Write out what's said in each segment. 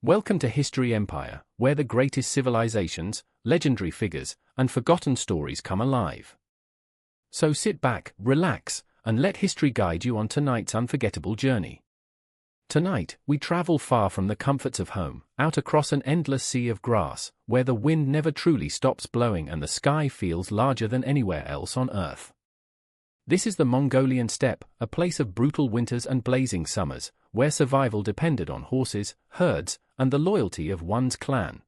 Welcome to History Empire, where the greatest civilizations, legendary figures, and forgotten stories come alive. So sit back, relax, and let history guide you on tonight's unforgettable journey. Tonight, we travel far from the comforts of home, out across an endless sea of grass, where the wind never truly stops blowing and the sky feels larger than anywhere else on Earth. This is the Mongolian steppe, a place of brutal winters and blazing summers, where survival depended on horses, herds, and the loyalty of one's clan.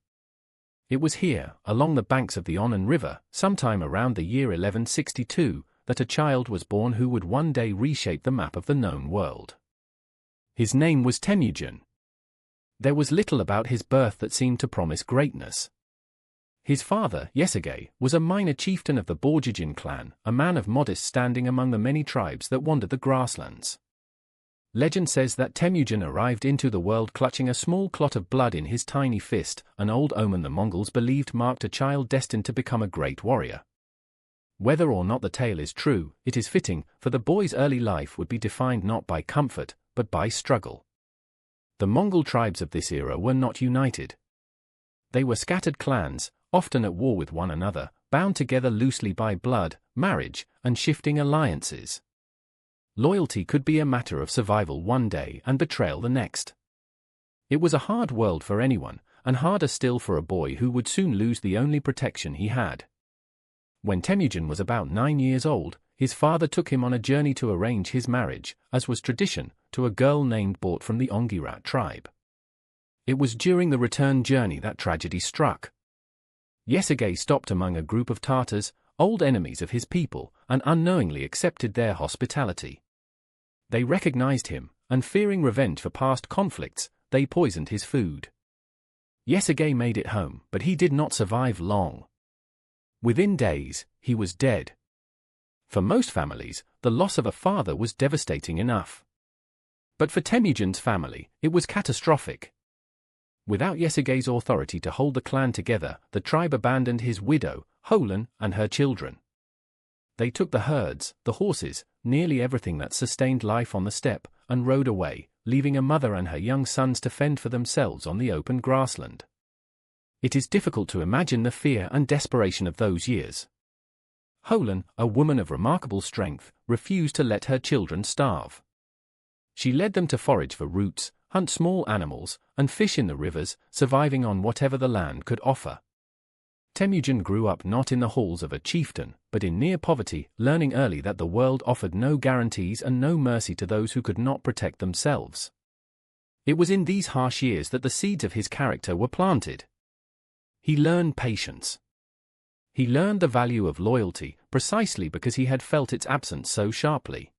It was here, along the banks of the Onon River, sometime around the year 1162, that a child was born who would one day reshape the map of the known world. His name was Temujin. There was little about his birth that seemed to promise greatness. His father, Yesige, was a minor chieftain of the Borjigin clan, a man of modest standing among the many tribes that wandered the grasslands. Legend says that Temujin arrived into the world clutching a small clot of blood in his tiny fist, an old omen the Mongols believed marked a child destined to become a great warrior. Whether or not the tale is true, it is fitting, for the boy's early life would be defined not by comfort, but by struggle. The Mongol tribes of this era were not united. They were scattered clans, often at war with one another, bound together loosely by blood, marriage, and shifting alliances. Loyalty could be a matter of survival one day and betrayal the next. It was a hard world for anyone, and harder still for a boy who would soon lose the only protection he had. When Temujin was about 9 years old, his father took him on a journey to arrange his marriage, as was tradition, to a girl named Bort from the Ongirat tribe. It was during the return journey that tragedy struck. Yesige stopped among a group of Tartars, old enemies of his people, and unknowingly accepted their hospitality. They recognized him, and fearing revenge for past conflicts, they poisoned his food. Yesige made it home, but he did not survive long. Within days, he was dead. For most families, the loss of a father was devastating enough. But for Temujin's family, it was catastrophic. Without Yesige's authority to hold the clan together, the tribe abandoned his widow, Holan, and her children. They took the herds, the horses, nearly everything that sustained life on the steppe, and rode away, leaving a mother and her young sons to fend for themselves on the open grassland. It is difficult to imagine the fear and desperation of those years. Holan, a woman of remarkable strength, refused to let her children starve. She led them to forage for roots, hunt small animals, and fish in the rivers, surviving on whatever the land could offer. Temujin grew up not in the halls of a chieftain, but in near poverty, learning early that the world offered no guarantees and no mercy to those who could not protect themselves. It was in these harsh years that the seeds of his character were planted. He learned patience. He learned the value of loyalty, precisely because he had felt its absence so sharply.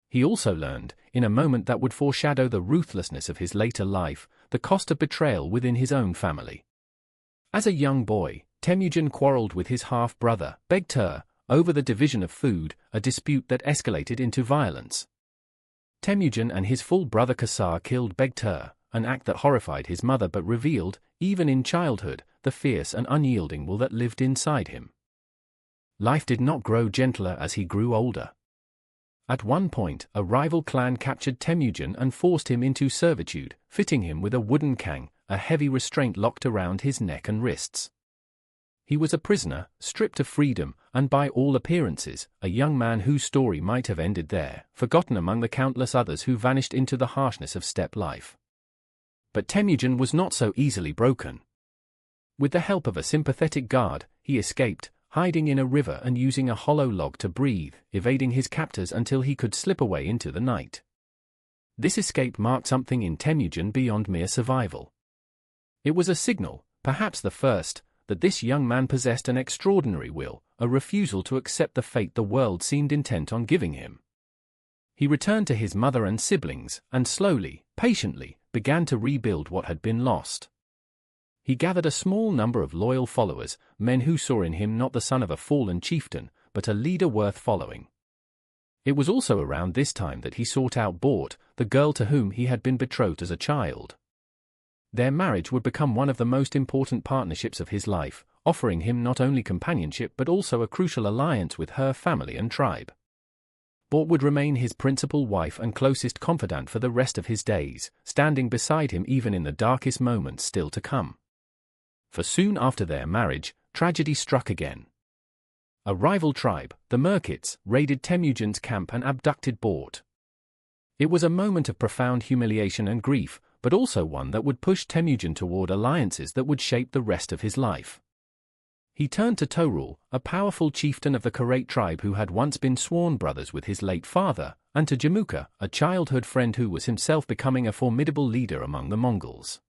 He also learned, in a moment that would foreshadow the ruthlessness of his later life, the cost of betrayal within his own family. As a young boy, Temujin quarreled with his half-brother, Begtur, over the division of food, a dispute that escalated into violence. Temujin and his full brother Kasar killed Begtur, an act that horrified his mother but revealed, even in childhood, the fierce and unyielding will that lived inside him. Life did not grow gentler as he grew older. At one point, a rival clan captured Temujin and forced him into servitude, fitting him with a wooden kang, a heavy restraint locked around his neck and wrists. He was a prisoner, stripped of freedom, and by all appearances, a young man whose story might have ended there, forgotten among the countless others who vanished into the harshness of steppe life. But Temujin was not so easily broken. With the help of a sympathetic guard, he escaped, hiding in a river and using a hollow log to breathe, evading his captors until he could slip away into the night. This escape marked something in Temujin beyond mere survival. It was a signal, perhaps the first, that this young man possessed an extraordinary will, a refusal to accept the fate the world seemed intent on giving him. He returned to his mother and siblings, and slowly, patiently, began to rebuild what had been lost. He gathered a small number of loyal followers, men who saw in him not the son of a fallen chieftain, but a leader worth following. It was also around this time that he sought out Bort, the girl to whom he had been betrothed as a child. Their marriage would become one of the most important partnerships of his life, offering him not only companionship but also a crucial alliance with her family and tribe. Bort would remain his principal wife and closest confidant for the rest of his days, standing beside him even in the darkest moments still to come. For soon after their marriage, tragedy struck again. A rival tribe, the Merkits, raided Temujin's camp and abducted Bort. It was a moment of profound humiliation and grief, but also one that would push Temujin toward alliances that would shape the rest of his life. He turned to Torul, a powerful chieftain of the Karait tribe who had once been sworn brothers with his late father, and to Jamuka, a childhood friend who was himself becoming a formidable leader among the Mongols.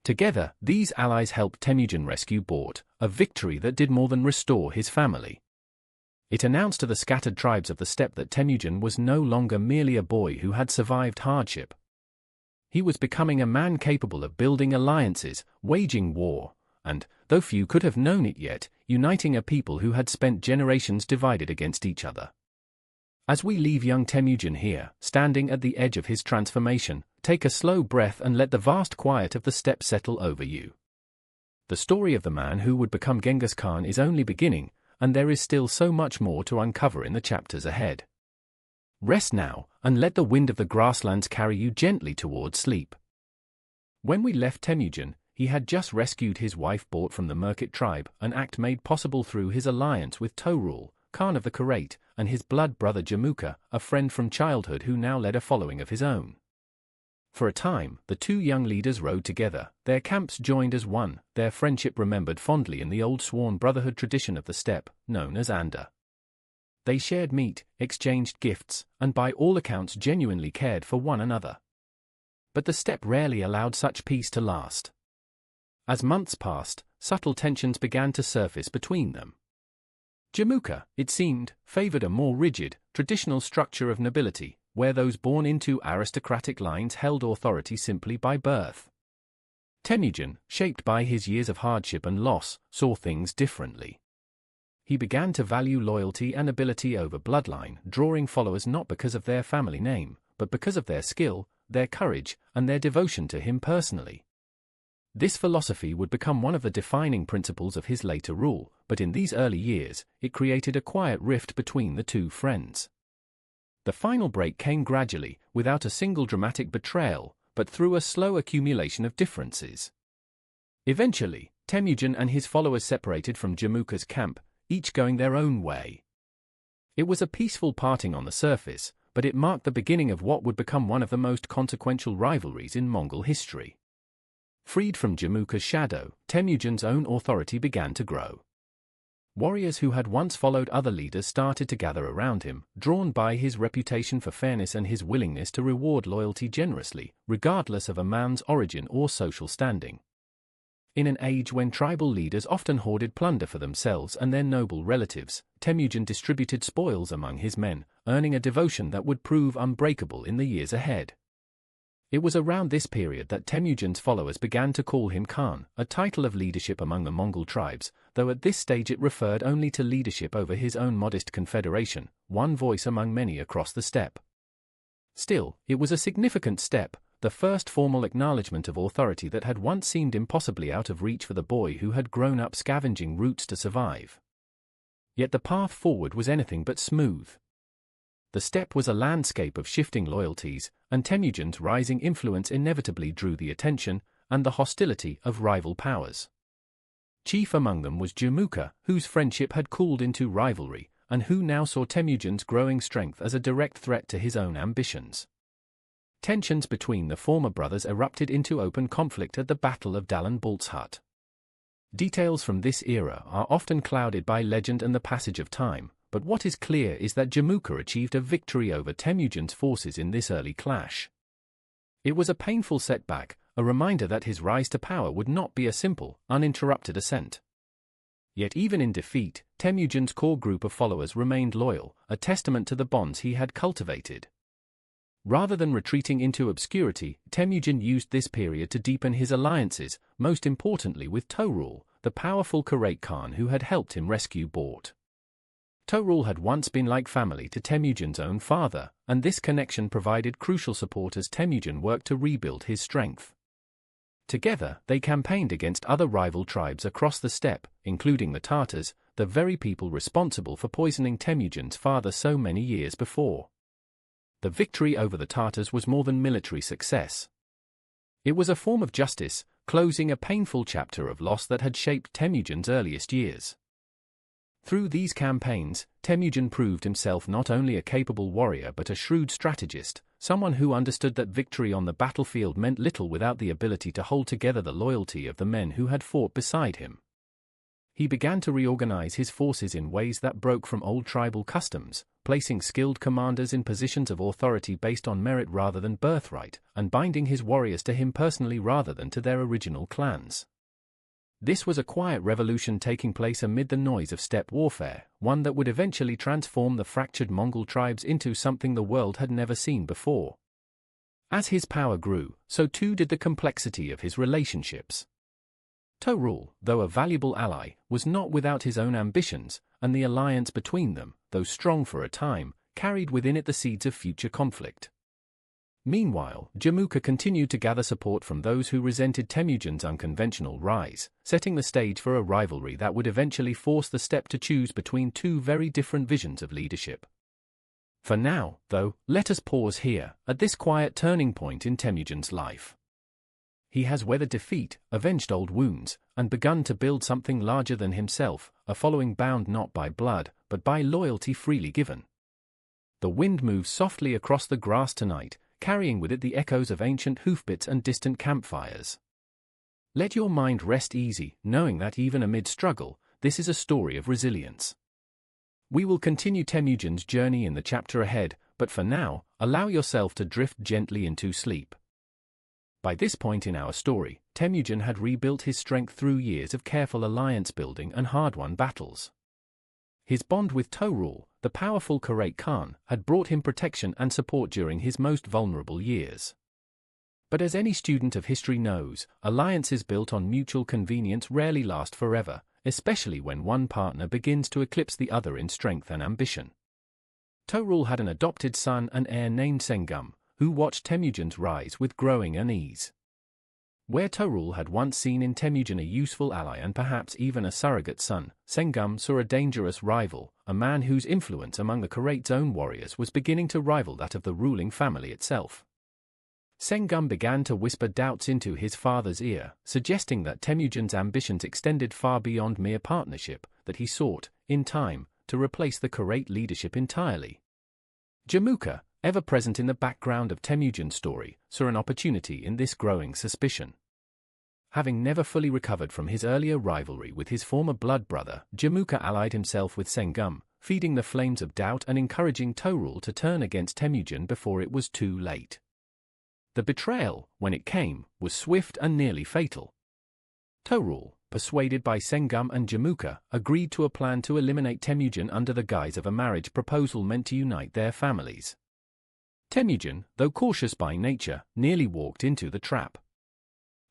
Together, these allies helped Temujin rescue Bort, a victory that did more than restore his family. It announced to the scattered tribes of the steppe that Temujin was no longer merely a boy who had survived hardship. He was becoming a man capable of building alliances, waging war, and, though few could have known it yet, uniting a people who had spent generations divided against each other. As we leave young Temujin here, standing at the edge of his transformation, take a slow breath and let the vast quiet of the steppe settle over you. The story of the man who would become Genghis Khan is only beginning, and there is still so much more to uncover in the chapters ahead. Rest now, and let the wind of the grasslands carry you gently towards sleep. When we left Temujin, he had just rescued his wife Bort from the Merkit tribe, an act made possible through his alliance with Torul, Khan of the Karait, and his blood brother Jamuka, a friend from childhood who now led a following of his own. For a time, the two young leaders rode together, their camps joined as one, their friendship remembered fondly in the old sworn brotherhood tradition of the steppe, known as Anda. They shared meat, exchanged gifts, and by all accounts genuinely cared for one another. But the steppe rarely allowed such peace to last. As months passed, subtle tensions began to surface between them. Jamuka, it seemed, favored a more rigid, traditional structure of nobility, where those born into aristocratic lines held authority simply by birth. Temujin, shaped by his years of hardship and loss, saw things differently. He began to value loyalty and ability over bloodline, drawing followers not because of their family name, but because of their skill, their courage, and their devotion to him personally. This philosophy would become one of the defining principles of his later rule, but in these early years, it created a quiet rift between the two friends. The final break came gradually, without a single dramatic betrayal, but through a slow accumulation of differences. Eventually, Temujin and his followers separated from Jamuka's camp, each going their own way. It was a peaceful parting on the surface, but it marked the beginning of what would become one of the most consequential rivalries in Mongol history. Freed from Jamuka's shadow, Temujin's own authority began to grow. Warriors who had once followed other leaders started to gather around him, drawn by his reputation for fairness and his willingness to reward loyalty generously, regardless of a man's origin or social standing. In an age when tribal leaders often hoarded plunder for themselves and their noble relatives, Temujin distributed spoils among his men, earning a devotion that would prove unbreakable in the years ahead. It was around this period that Temujin's followers began to call him Khan, a title of leadership among the Mongol tribes, though at this stage it referred only to leadership over his own modest confederation, one voice among many across the steppe. Still, it was a significant step, the first formal acknowledgement of authority that had once seemed impossibly out of reach for the boy who had grown up scavenging roots to survive. Yet the path forward was anything but smooth. The steppe was a landscape of shifting loyalties, and Temujin's rising influence inevitably drew the attention and the hostility of rival powers. Chief among them was Jamuka, whose friendship had cooled into rivalry, and who now saw Temujin's growing strength as a direct threat to his own ambitions. Tensions between the former brothers erupted into open conflict at the Battle of Dalan Balt's Hut. Details from this era are often clouded by legend and the passage of time, but what is clear is that Jamuka achieved a victory over Temujin's forces in this early clash. It was a painful setback, a reminder that his rise to power would not be a simple, uninterrupted ascent. Yet even in defeat, Temujin's core group of followers remained loyal, a testament to the bonds he had cultivated. Rather than retreating into obscurity, Temujin used this period to deepen his alliances, most importantly with Torul, the powerful Karait Khan who had helped him rescue Bort. Torul had once been like family to Temujin's own father, and this connection provided crucial support as Temujin worked to rebuild his strength. Together, they campaigned against other rival tribes across the steppe, including the Tartars, the very people responsible for poisoning Temujin's father so many years before. The victory over the Tatars was more than military success. It was a form of justice, closing a painful chapter of loss that had shaped Temujin's earliest years. Through these campaigns, Temujin proved himself not only a capable warrior but a shrewd strategist, someone who understood that victory on the battlefield meant little without the ability to hold together the loyalty of the men who had fought beside him. He began to reorganize his forces in ways that broke from old tribal customs, placing skilled commanders in positions of authority based on merit rather than birthright, and binding his warriors to him personally rather than to their original clans. This was a quiet revolution taking place amid the noise of steppe warfare, one that would eventually transform the fractured Mongol tribes into something the world had never seen before. As his power grew, so too did the complexity of his relationships. To'rul, though a valuable ally, was not without his own ambitions, and the alliance between them, though strong for a time, carried within it the seeds of future conflict. Meanwhile, Jamuka continued to gather support from those who resented Temujin's unconventional rise, setting the stage for a rivalry that would eventually force the steppe to choose between two very different visions of leadership. For now, though, let us pause here, at this quiet turning point in Temujin's life. He has weathered defeat, avenged old wounds, and begun to build something larger than himself, a following bound not by blood, but by loyalty freely given. The wind moves softly across the grass tonight, carrying with it the echoes of ancient hoofbeats and distant campfires. Let your mind rest easy, knowing that even amid struggle, this is a story of resilience. We will continue Temujin's journey in the chapter ahead, but for now, allow yourself to drift gently into sleep. By this point in our story, Temujin had rebuilt his strength through years of careful alliance building and hard-won battles. His bond with To'rul, the powerful Genghis Khan, had brought him protection and support during his most vulnerable years. But as any student of history knows, alliances built on mutual convenience rarely last forever, especially when one partner begins to eclipse the other in strength and ambition. To'rul had an adopted son and heir named Sengum, who watched Temujin's rise with growing unease. Where To'rul had once seen in Temujin a useful ally and perhaps even a surrogate son, Sengum saw a dangerous rival, a man whose influence among the Karaite's own warriors was beginning to rival that of the ruling family itself. Sengum began to whisper doubts into his father's ear, suggesting that Temujin's ambitions extended far beyond mere partnership, that he sought, in time, to replace the Karaite leadership entirely. Jamuka, ever present in the background of Temujin's story, saw an opportunity in this growing suspicion. Having never fully recovered from his earlier rivalry with his former blood brother, Jamuka allied himself with Sengum, feeding the flames of doubt and encouraging To'rul to turn against Temujin before it was too late. The betrayal, when it came, was swift and nearly fatal. To'rul, persuaded by Sengum and Jamuka, agreed to a plan to eliminate Temujin under the guise of a marriage proposal meant to unite their families. Temujin, though cautious by nature, nearly walked into the trap.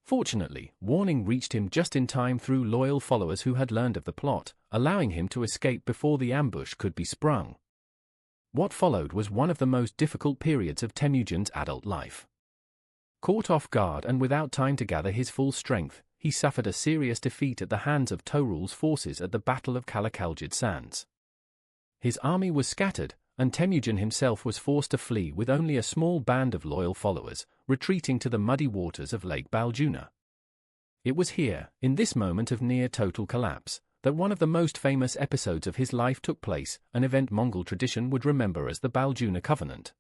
Fortunately, warning reached him just in time through loyal followers who had learned of the plot, allowing him to escape before the ambush could be sprung. What followed was one of the most difficult periods of Temujin's adult life. Caught off guard and without time to gather his full strength, he suffered a serious defeat at the hands of To'rul's forces at the Battle of Kalakaljid Sands. His army was scattered, and Temujin himself was forced to flee with only a small band of loyal followers, retreating to the muddy waters of Lake Baljuna. It was here, in this moment of near-total collapse, that one of the most famous episodes of his life took place, an event Mongol tradition would remember as the Baljuna Covenant.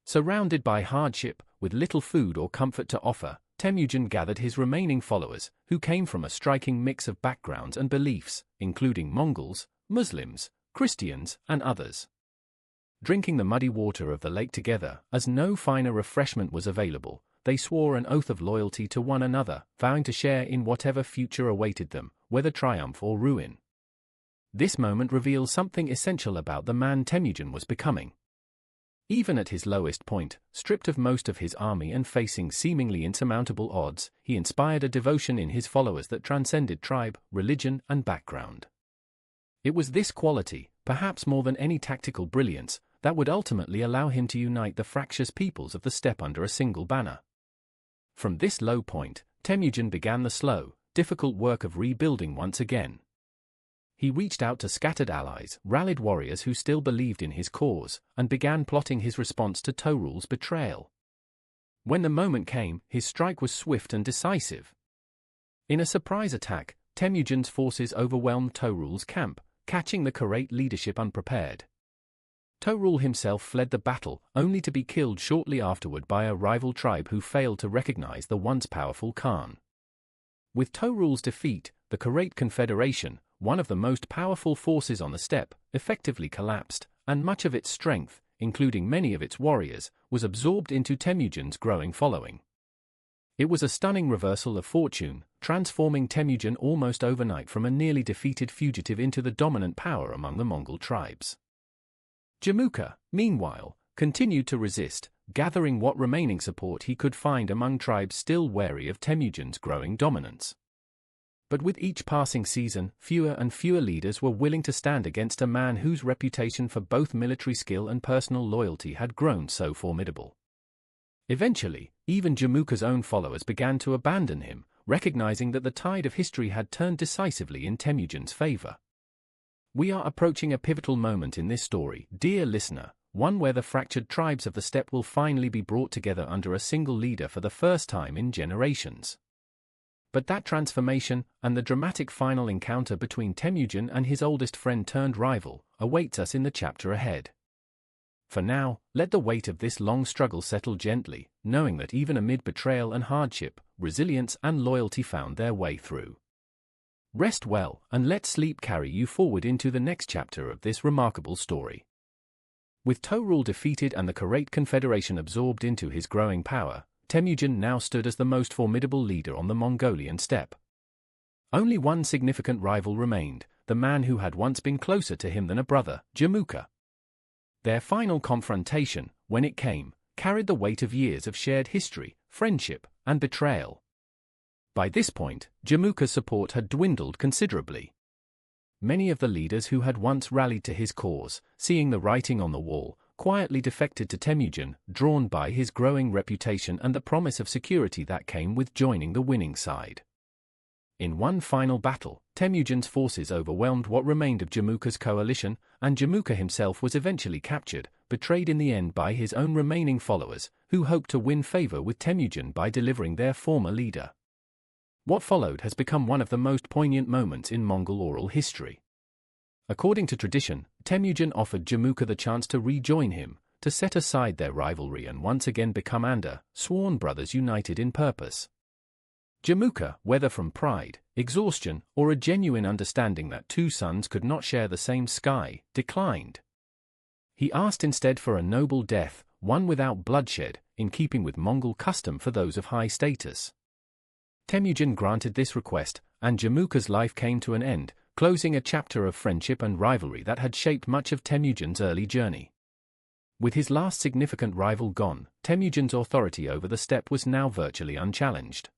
Surrounded by hardship, with little food or comfort to offer, Temujin gathered his remaining followers, who came from a striking mix of backgrounds and beliefs, including Mongols, Muslims, Christians, and others. Drinking the muddy water of the lake together, as no finer refreshment was available, they swore an oath of loyalty to one another, vowing to share in whatever future awaited them, whether triumph or ruin. This moment reveals something essential about the man Temujin was becoming. Even at his lowest point, stripped of most of his army and facing seemingly insurmountable odds, he inspired a devotion in his followers that transcended tribe, religion, and background. It was this quality, perhaps more than any tactical brilliance, that would ultimately allow him to unite the fractious peoples of the steppe under a single banner. From this low point, Temujin began the slow, difficult work of rebuilding once again. he reached out to scattered allies, rallied warriors who still believed in his cause, and began plotting his response to Torul's betrayal. When the moment came, his strike was swift and decisive. In a surprise attack, Temujin's forces overwhelmed Torul's camp, catching the Karait leadership unprepared. Torul himself fled the battle, only to be killed shortly afterward by a rival tribe who failed to recognize the once powerful Khan. With Torul's defeat, the Karait Confederation, one of the most powerful forces on the steppe, effectively collapsed, and much of its strength, including many of its warriors, was absorbed into Temujin's growing following. It was a stunning reversal of fortune, transforming Temujin almost overnight from a nearly defeated fugitive into the dominant power among the Mongol tribes. Jamuka, meanwhile, continued to resist, gathering what remaining support he could find among tribes still wary of Temujin's growing dominance. But with each passing season, fewer and fewer leaders were willing to stand against a man whose reputation for both military skill and personal loyalty had grown so formidable. Eventually, even Jamuka's own followers began to abandon him, recognizing that the tide of history had turned decisively in Temujin's favor. We are approaching a pivotal moment in this story, dear listener, one where the fractured tribes of the steppe will finally be brought together under a single leader for the first time in generations. But that transformation, and the dramatic final encounter between Temujin and his oldest friend turned rival, awaits us in the chapter ahead. For now, let the weight of this long struggle settle gently, knowing that even amid betrayal and hardship, resilience and loyalty found their way through. Rest well, and let sleep carry you forward into the next chapter of this remarkable story. With Torul defeated and the Karait Confederation absorbed into his growing power, Temujin now stood as the most formidable leader on the Mongolian steppe. Only one significant rival remained, the man who had once been closer to him than a brother, Jamuka. Their final confrontation, when it came, carried the weight of years of shared history, friendship, and betrayal. By this point, Jamuka's support had dwindled considerably. Many of the leaders who had once rallied to his cause, seeing the writing on the wall, quietly defected to Temujin, drawn by his growing reputation and the promise of security that came with joining the winning side. In one final battle, Temujin's forces overwhelmed what remained of Jamuka's coalition, and Jamuka himself was eventually captured, betrayed in the end by his own remaining followers, who hoped to win favor with Temujin by delivering their former leader. What followed has become one of the most poignant moments in Mongol oral history. According to tradition, Temujin offered Jamuka the chance to rejoin him, to set aside their rivalry and once again become sworn brothers united in purpose. Jamuka, whether from pride, exhaustion, or a genuine understanding that two suns could not share the same sky, declined. He asked instead for a noble death, one without bloodshed, in keeping with Mongol custom for those of high status. Temujin granted this request, and Jamuka's life came to an end, closing a chapter of friendship and rivalry that had shaped much of Temujin's early journey. With his last significant rival gone, Temujin's authority over the steppe was now virtually unchallenged.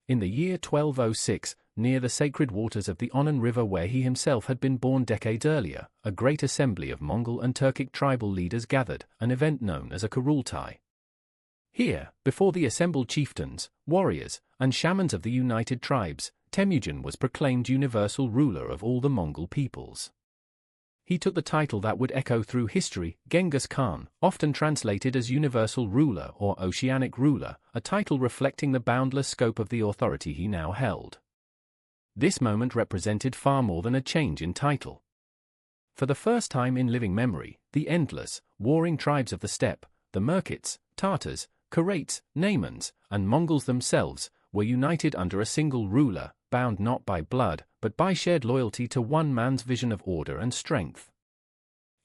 In the year 1206, near the sacred waters of the Onon River where he himself had been born decades earlier, a great assembly of Mongol and Turkic tribal leaders gathered, an event known as a Kurultai. Here, before the assembled chieftains, warriors, and shamans of the united tribes, Temujin was proclaimed universal ruler of all the Mongol peoples. He took the title that would echo through history, Genghis Khan, often translated as universal ruler or oceanic ruler, a title reflecting the boundless scope of the authority he now held. This moment represented far more than a change in title. For the first time in living memory, the endless, warring tribes of the steppe, the Merkits, Tartars, Karaits, Naimans, and Mongols themselves, were united under a single ruler, bound not by blood, but by shared loyalty to one man's vision of order and strength.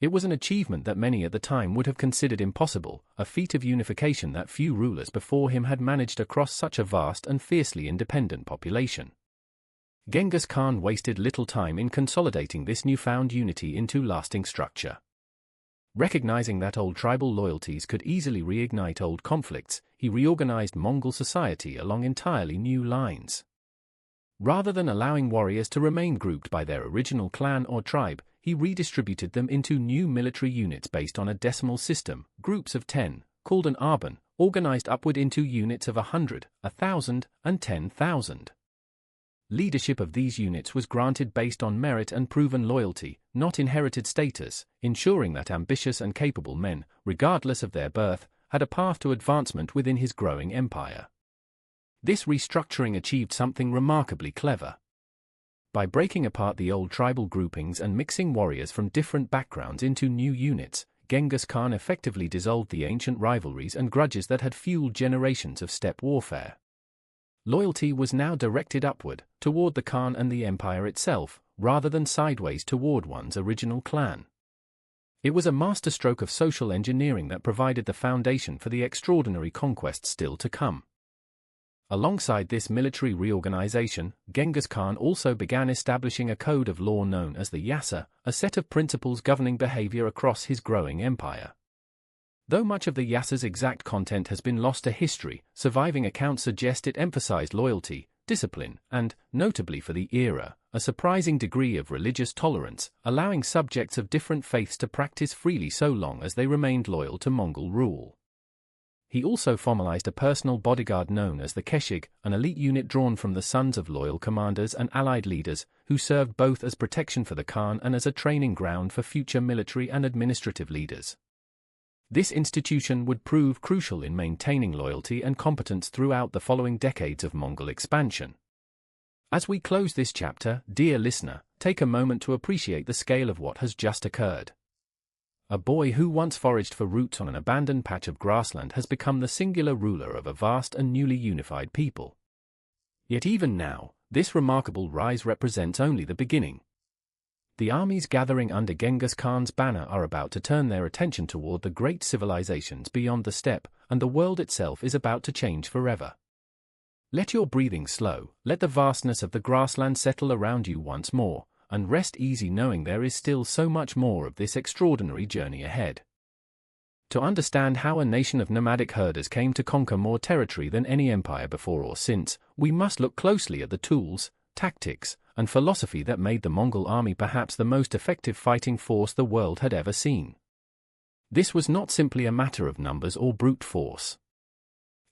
It was an achievement that many at the time would have considered impossible, a feat of unification that few rulers before him had managed across such a vast and fiercely independent population. Genghis Khan wasted little time in consolidating this newfound unity into lasting structure. Recognizing that old tribal loyalties could easily reignite old conflicts, he reorganized Mongol society along entirely new lines. Rather than allowing warriors to remain grouped by their original clan or tribe, he redistributed them into new military units based on a decimal system, groups of 10, called an arban, organized upward into units of 100, 1,000, and 10,000. leadership of these units was granted based on merit and proven loyalty, not inherited status, ensuring that ambitious and capable men, regardless of their birth, had a path to advancement within his growing empire. This restructuring achieved something remarkably clever. By breaking apart the old tribal groupings and mixing warriors from different backgrounds into new units, Genghis Khan effectively dissolved the ancient rivalries and grudges that had fueled generations of steppe warfare. Loyalty was now directed upward, toward the Khan and the empire itself, rather than sideways toward one's original clan. It was a masterstroke of social engineering that provided the foundation for the extraordinary conquests still to come. Alongside this military reorganization, Genghis Khan also began establishing a code of law known as the Yasa, a set of principles governing behavior across his growing empire. Though much of the Yasa's exact content has been lost to history, surviving accounts suggest it emphasized loyalty, discipline, and, notably for the era, a surprising degree of religious tolerance, allowing subjects of different faiths to practice freely so long as they remained loyal to Mongol rule. He also formalized a personal bodyguard known as the Keshig, an elite unit drawn from the sons of loyal commanders and allied leaders, who served both as protection for the Khan and as a training ground for future military and administrative leaders. This institution would prove crucial in maintaining loyalty and competence throughout the following decades of Mongol expansion. As we close this chapter, dear listener, take a moment to appreciate the scale of what has just occurred. A boy who once foraged for roots on an abandoned patch of grassland has become the singular ruler of a vast and newly unified people. Yet even now, this remarkable rise represents only the beginning. The armies gathering under Genghis Khan's banner are about to turn their attention toward the great civilizations beyond the steppe, and the world itself is about to change forever. Let your breathing slow, let the vastness of the grassland settle around you once more, and rest easy knowing there is still so much more of this extraordinary journey ahead. To understand how a nation of nomadic herders came to conquer more territory than any empire before or since, we must look closely at the tools, tactics, and philosophy that made the Mongol army perhaps the most effective fighting force the world had ever seen. This was not simply a matter of numbers or brute force.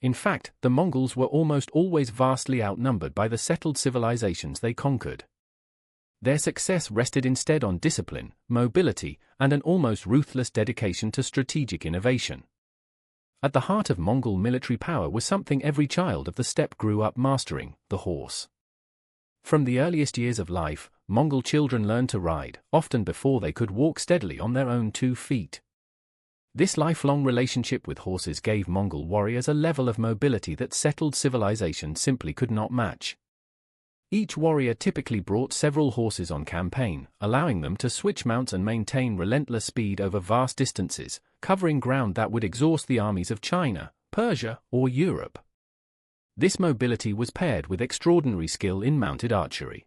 In fact, the Mongols were almost always vastly outnumbered by the settled civilizations they conquered. Their success rested instead on discipline, mobility, and an almost ruthless dedication to strategic innovation. At the heart of Mongol military power was something every child of the steppe grew up mastering: the horse. From the earliest years of life, Mongol children learned to ride, often before they could walk steadily on their own 2 feet. This lifelong relationship with horses gave Mongol warriors a level of mobility that settled civilization simply could not match. Each warrior typically brought several horses on campaign, allowing them to switch mounts and maintain relentless speed over vast distances, covering ground that would exhaust the armies of China, Persia, or Europe. This mobility was paired with extraordinary skill in mounted archery.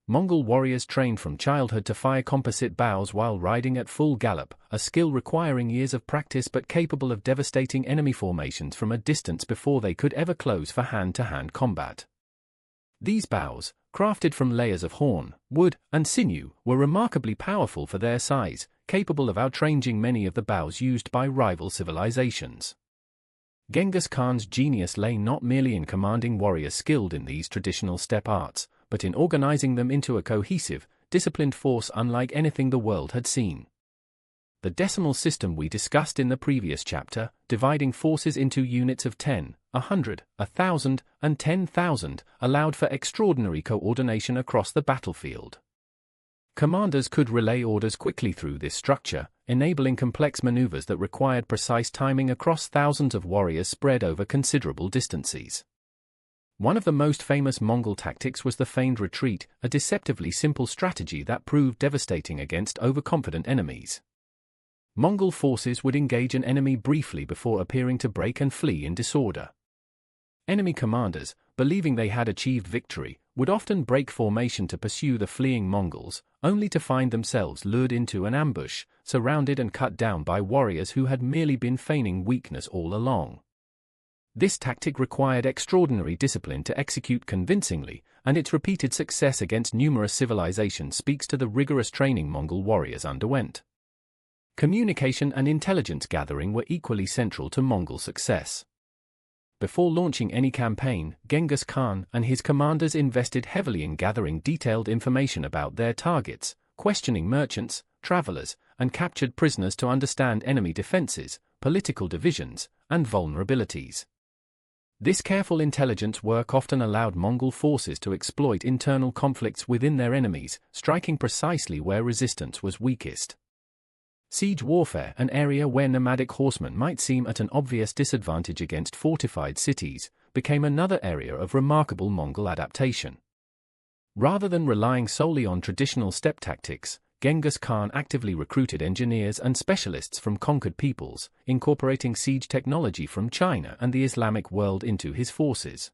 Mongol warriors trained from childhood to fire composite bows while riding at full gallop, a skill requiring years of practice but capable of devastating enemy formations from a distance before they could ever close for hand-to-hand combat. These bows, crafted from layers of horn, wood, and sinew, were remarkably powerful for their size, capable of outranging many of the bows used by rival civilizations. Genghis Khan's genius lay not merely in commanding warriors skilled in these traditional steppe arts, but in organizing them into a cohesive, disciplined force unlike anything the world had seen. The decimal system we discussed in the previous chapter, dividing forces into units of 10, 100, 1,000, and 10,000, allowed for extraordinary coordination across the battlefield. Commanders could relay orders quickly through this structure, enabling complex maneuvers that required precise timing across thousands of warriors spread over considerable distances. One of the most famous Mongol tactics was the feigned retreat, a deceptively simple strategy that proved devastating against overconfident enemies. Mongol forces would engage an enemy briefly before appearing to break and flee in disorder. Enemy commanders, believing they had achieved victory, would often break formation to pursue the fleeing Mongols, only to find themselves lured into an ambush, surrounded and cut down by warriors who had merely been feigning weakness all along. This tactic required extraordinary discipline to execute convincingly, and its repeated success against numerous civilizations speaks to the rigorous training Mongol warriors underwent. Communication and intelligence gathering were equally central to Mongol success. Before launching any campaign, Genghis Khan and his commanders invested heavily in gathering detailed information about their targets, questioning merchants, travelers, and captured prisoners to understand enemy defenses, political divisions, and vulnerabilities. This careful intelligence work often allowed Mongol forces to exploit internal conflicts within their enemies, striking precisely where resistance was weakest. Siege warfare, an area where nomadic horsemen might seem at an obvious disadvantage against fortified cities, became another area of remarkable Mongol adaptation. Rather than relying solely on traditional steppe tactics, Genghis Khan actively recruited engineers and specialists from conquered peoples, incorporating siege technology from China and the Islamic world into his forces.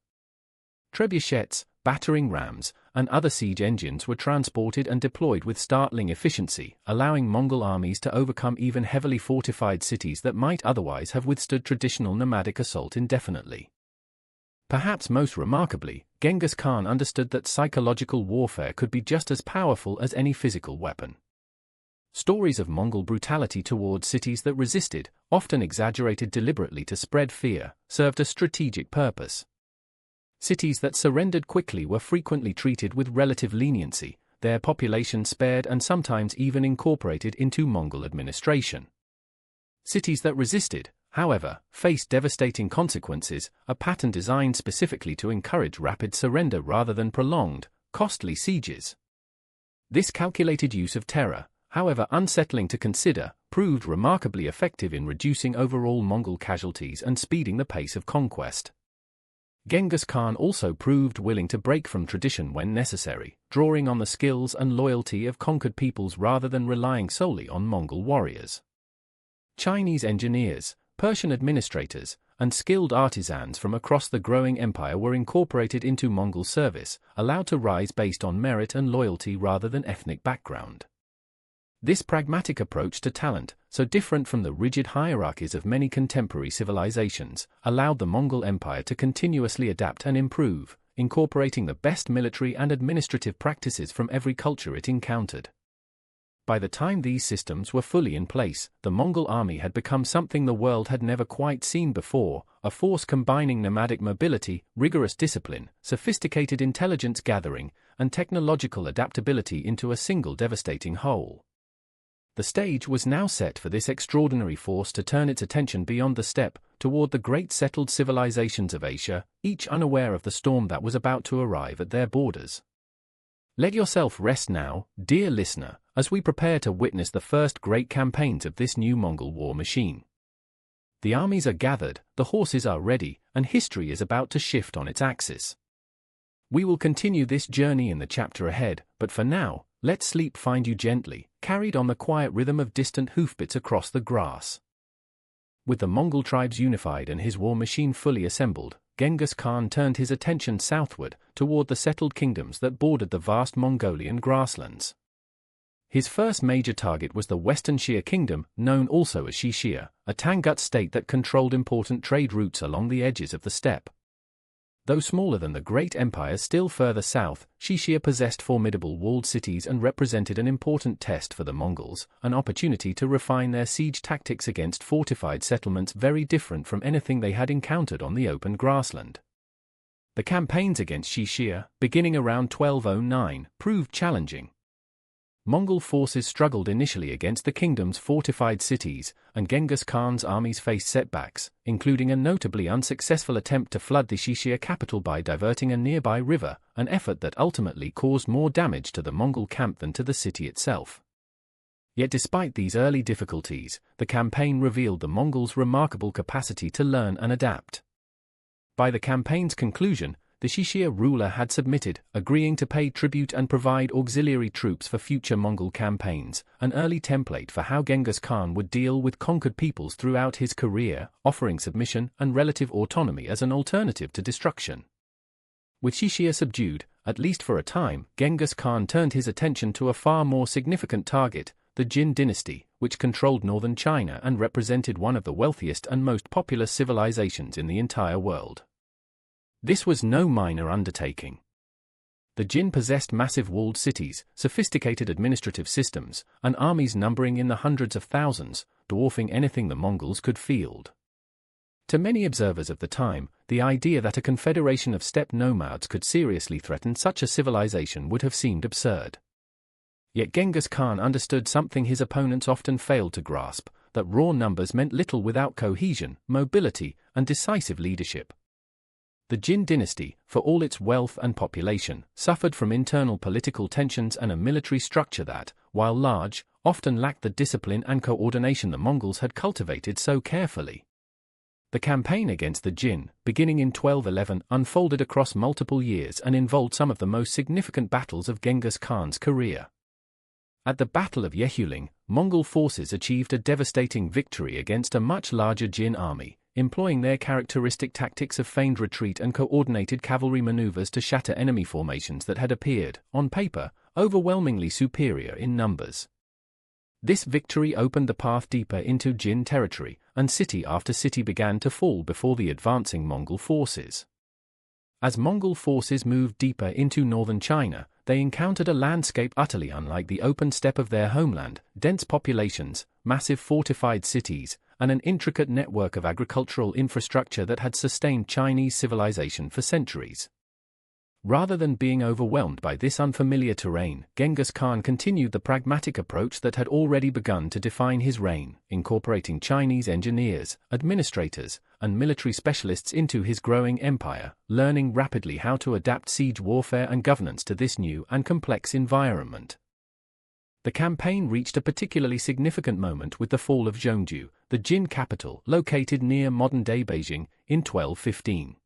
Trebuchets, battering rams, and other siege engines were transported and deployed with startling efficiency, allowing Mongol armies to overcome even heavily fortified cities that might otherwise have withstood traditional nomadic assault indefinitely. Perhaps most remarkably, Genghis Khan understood that psychological warfare could be just as powerful as any physical weapon. Stories of Mongol brutality towards cities that resisted, often exaggerated deliberately to spread fear, served a strategic purpose. Cities that surrendered quickly were frequently treated with relative leniency, their population spared and sometimes even incorporated into Mongol administration. Cities that resisted, however, faced devastating consequences, a pattern designed specifically to encourage rapid surrender rather than prolonged, costly sieges. This calculated use of terror, however unsettling to consider, proved remarkably effective in reducing overall Mongol casualties and speeding the pace of conquest. Genghis Khan also proved willing to break from tradition when necessary, drawing on the skills and loyalty of conquered peoples rather than relying solely on Mongol warriors. Chinese engineers, Persian administrators, and skilled artisans from across the growing empire were incorporated into Mongol service, allowed to rise based on merit and loyalty rather than ethnic background. This pragmatic approach to talent, so different from the rigid hierarchies of many contemporary civilizations, allowed the Mongol Empire to continuously adapt and improve, incorporating the best military and administrative practices from every culture it encountered. By the time these systems were fully in place, the Mongol army had become something the world had never quite seen before, a force combining nomadic mobility, rigorous discipline, sophisticated intelligence gathering, and technological adaptability into a single devastating whole. The stage was now set for this extraordinary force to turn its attention beyond the steppe, toward the great settled civilizations of Asia, each unaware of the storm that was about to arrive at their borders. Let yourself rest now, dear listener, as we prepare to witness the first great campaigns of this new Mongol war machine. The armies are gathered, the horses are ready, and history is about to shift on its axis. We will continue this journey in the chapter ahead, but for now, let sleep find you gently, carried on the quiet rhythm of distant hoofbeats across the grass. With the Mongol tribes unified and his war machine fully assembled, Genghis Khan turned his attention southward, toward the settled kingdoms that bordered the vast Mongolian grasslands. His first major target was the Western Xia Kingdom, known also as Xixia, a Tangut state that controlled important trade routes along the edges of the steppe. Though smaller than the great empires still further south, Xixia possessed formidable walled cities and represented an important test for the Mongols, an opportunity to refine their siege tactics against fortified settlements very different from anything they had encountered on the open grassland. The campaigns against Xixia, beginning around 1209, proved challenging. Mongol forces struggled initially against the kingdom's fortified cities, and Genghis Khan's armies faced setbacks, including a notably unsuccessful attempt to flood the Xixia capital by diverting a nearby river, an effort that ultimately caused more damage to the Mongol camp than to the city itself. Yet despite these early difficulties, the campaign revealed the Mongols' remarkable capacity to learn and adapt. By the campaign's conclusion, the Xixia ruler had submitted, agreeing to pay tribute and provide auxiliary troops for future Mongol campaigns, an early template for how Genghis Khan would deal with conquered peoples throughout his career, offering submission and relative autonomy as an alternative to destruction. With Xixia subdued, at least for a time, Genghis Khan turned his attention to a far more significant target, the Jin dynasty, which controlled northern China and represented one of the wealthiest and most populous civilizations in the entire world. This was no minor undertaking. The Jin possessed massive walled cities, sophisticated administrative systems, and armies numbering in the hundreds of thousands, dwarfing anything the Mongols could field. To many observers of the time, the idea that a confederation of steppe nomads could seriously threaten such a civilization would have seemed absurd. Yet Genghis Khan understood something his opponents often failed to grasp, that raw numbers meant little without cohesion, mobility, and decisive leadership. The Jin dynasty, for all its wealth and population, suffered from internal political tensions and a military structure that, while large, often lacked the discipline and coordination the Mongols had cultivated so carefully. The campaign against the Jin, beginning in 1211, unfolded across multiple years and involved some of the most significant battles of Genghis Khan's career. At the Battle of Yehuling, Mongol forces achieved a devastating victory against a much larger Jin army, employing their characteristic tactics of feigned retreat and coordinated cavalry maneuvers to shatter enemy formations that had appeared, on paper, overwhelmingly superior in numbers. This victory opened the path deeper into Jin territory, and city after city began to fall before the advancing Mongol forces. As Mongol forces moved deeper into northern China, they encountered a landscape utterly unlike the open steppe of their homeland: dense populations, massive fortified cities, and an intricate network of agricultural infrastructure that had sustained Chinese civilization for centuries. Rather than being overwhelmed by this unfamiliar terrain, Genghis Khan continued the pragmatic approach that had already begun to define his reign, incorporating Chinese engineers, administrators, and military specialists into his growing empire, learning rapidly how to adapt siege warfare and governance to this new and complex environment. The campaign reached a particularly significant moment with the fall of Zhongju, the Jin capital, located near modern-day Beijing, in 1215.